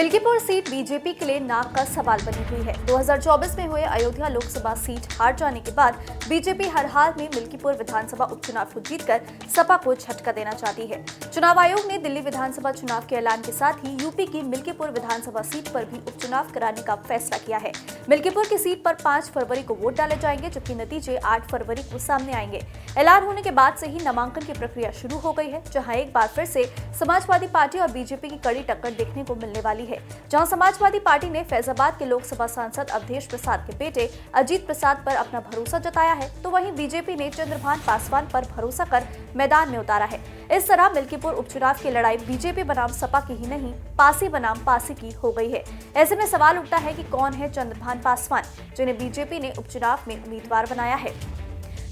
Milkipur seat BJP के लिए नाक का सवाल बनी हुई है। 2024 में हुए अयोध्या लोकसभा सीट हार जाने के बाद बीजेपी हर हाल में मिल्कीपुर विधानसभा उपचुनाव को जीतकर सपा को झटका देना चाहती है। चुनाव आयोग ने दिल्ली विधानसभा चुनाव के ऐलान के साथ ही यूपी की मिल्कीपुर विधानसभा सीट पर भी उपचुनाव कराने का फैसला किया है। मिल्कीपुर की सीट पर 5 फरवरी को वोट डाले जाएंगे, जबकि नतीजे 8 फरवरी को सामने आएंगे। ऐलान होने के बाद से ही नामांकन की प्रक्रिया शुरू हो गई है, जहां एक बार फिर से समाजवादी पार्टी और बीजेपी की कड़ी टक्कर देखने को मिलने वाली है। जहां समाजवादी पार्टी ने फैजाबाद के लोकसभा सांसद अवधेश प्रसाद के बेटे अजीत प्रसाद पर अपना भरोसा जताया है, तो वहीं बीजेपी ने चंद्रभान पासवान पर भरोसा कर मैदान में उतारा है। इस तरह मिल्कीपुर उपचुनाव की लड़ाई बीजेपी बनाम सपा की ही नहीं, पासी बनाम पासी की हो गई है। ऐसे में सवाल उठता है कि कौन है चंद्रभान पासवान, जिन्हें बीजेपी ने उपचुनाव में उम्मीदवार बनाया है।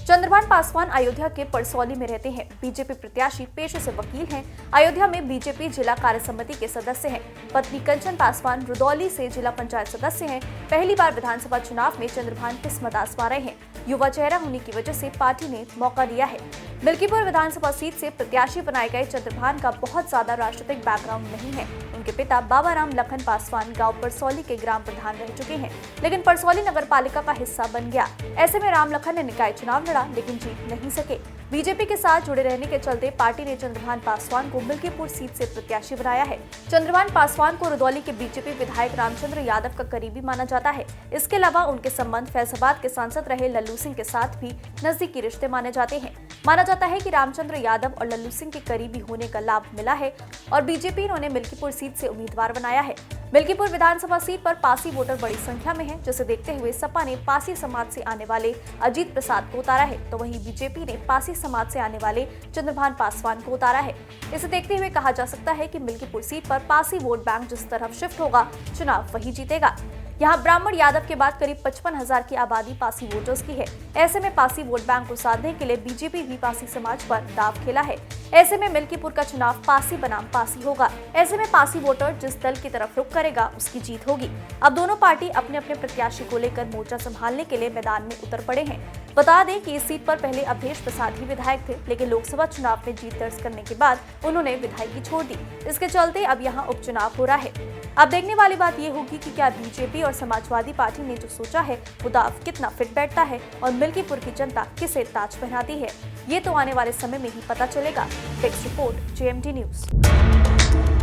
चंद्रभान पासवान अयोध्या के परसौली में रहते हैं। बीजेपी प्रत्याशी पेशे से वकील हैं। अयोध्या में बीजेपी जिला कार्य समिति के सदस्य हैं। पत्नी कंचन पासवान रुदौली से जिला पंचायत सदस्य हैं। पहली बार विधानसभा चुनाव में चंद्रभान किस्मत आजमा रहे हैं। युवा चेहरा होने की वजह से पार्टी ने मौका दिया है। मिल्कीपुर विधानसभा सीट से प्रत्याशी बनाए गए चंद्रभान का बहुत ज्यादा राजनीतिक बैकग्राउंड नहीं है। उनके पिता बाबा राम लखन पासवान गांव परसौली के ग्राम प्रधान रह चुके हैं, लेकिन परसौली नगर पालिका का हिस्सा बन गया। ऐसे में राम लखन ने निकाय चुनाव लड़ा, लेकिन जीत नहीं सके। बीजेपी के साथ जुड़े रहने के चलते पार्टी ने चंद्रभान पासवान को मिल्कीपुर सीट से प्रत्याशी बनाया है। चंद्रभान पासवान को रुदौली के बीजेपी विधायक रामचंद्र यादव का करीबी माना जाता है। इसके अलावा उनके संबंध फैजाबाद के सांसद रहे लल्लू सिंह के साथ भी नजदीकी रिश्ते माने जाते हैं। माना जाता है कि रामचंद्र यादव और लल्लू सिंह के करीबी होने का लाभ मिला है और बीजेपी उन्हें मिल्कीपुर सीट से उम्मीदवार बनाया है। मिल्कीपुर विधानसभा सीट पर पासी वोटर बड़ी संख्या में हैं, जिसे देखते हुए सपा ने पासी समाज से आने वाले अजीत प्रसाद को उतारा है, तो वहीं बीजेपी ने पासी समाज से आने वाले चंद्रभान पासवान को उतारा है। इसे देखते हुए कहा जा सकता है कि मिल्कीपुर सीट पर पासी वोट बैंक जिस तरफ शिफ्ट होगा, चुनाव वही जीतेगा। यहाँ ब्राह्मण यादव के बाद करीब 55,000 की आबादी पासी वोटर्स की है। ऐसे में पासी वोट बैंक को साधने के लिए बीजेपी भी पासी समाज पर दाव खेला है। ऐसे में मिल्कीपुर का चुनाव पासी बनाम पासी होगा। ऐसे में पासी वोटर जिस दल की तरफ रुख करेगा, उसकी जीत होगी। अब दोनों पार्टी अपने अपने प्रत्याशी को लेकर मोर्चा संभालने के लिए मैदान में उतर पड़े हैं। बता दें कि इस सीट पर पहले अवधेश प्रसाद ही विधायक थे, लेकिन लोकसभा चुनाव में जीत दर्ज करने के बाद उन्होंने विधायकी छोड़ दी। इसके चलते अब यहाँ उपचुनाव हो रहा है। अब देखने वाली बात ये होगी कि क्या बीजेपी और समाजवादी पार्टी ने जो सोचा है वो दाव कितना फिट बैठता है और मिल्कीपुर की जनता किसे ताज पहनाती है। ये तो आने वाले समय में ही पता चलेगा। Desk report, JMT news.